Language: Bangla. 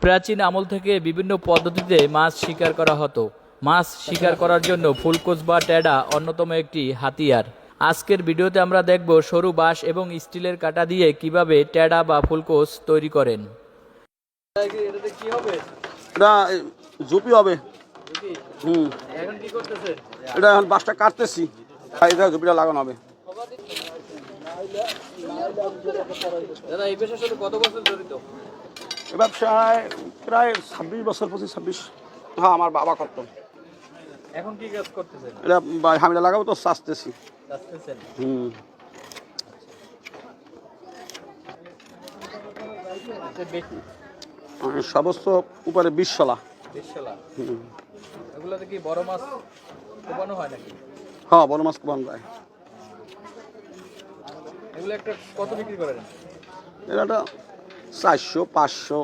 প্রাচীন আমল থেকে বিভিন্ন পদ্ধতিতে মাছ শিকার করা হতো। মাছ শিকার করার জন্য ফুলকোস বা ট্যাডা অন্যতম একটি হাতিয়ার। আজকের ভিডিওতে আমরা দেখব সরু বাঁশ এবং স্টিলের কাঁটা দিয়ে কিভাবে ট্যাডা বা ফুলকোস তৈরি করেন। এটা ঝুপি হবে। এখন কি করতেছেন? এটা এখন বাঁশটা কাটতেছি, এটা ঝুপিটা লাগানো হবে। দাদা, এই পেশার সাথে কত বছর জড়িত? এ ব্যবসায় প্রায় 26 বছর, 25-26। হ্যাঁ, আমার বাবা করতো। এখন কি কাজ করতেছেন? এটা হামিটা লাগাবো তো চাচ্তেছি। চাচ্ছেন? সমস্ত উপরে 20 শলা। 20 শলা। এগুলোতে কি বড় মাছ কোপানো হয় নাকি? হ্যাঁ, বড় মাছ কোপানো যায়। এগুলো একটা কত বিক্রি করেন? এটা 400, 500।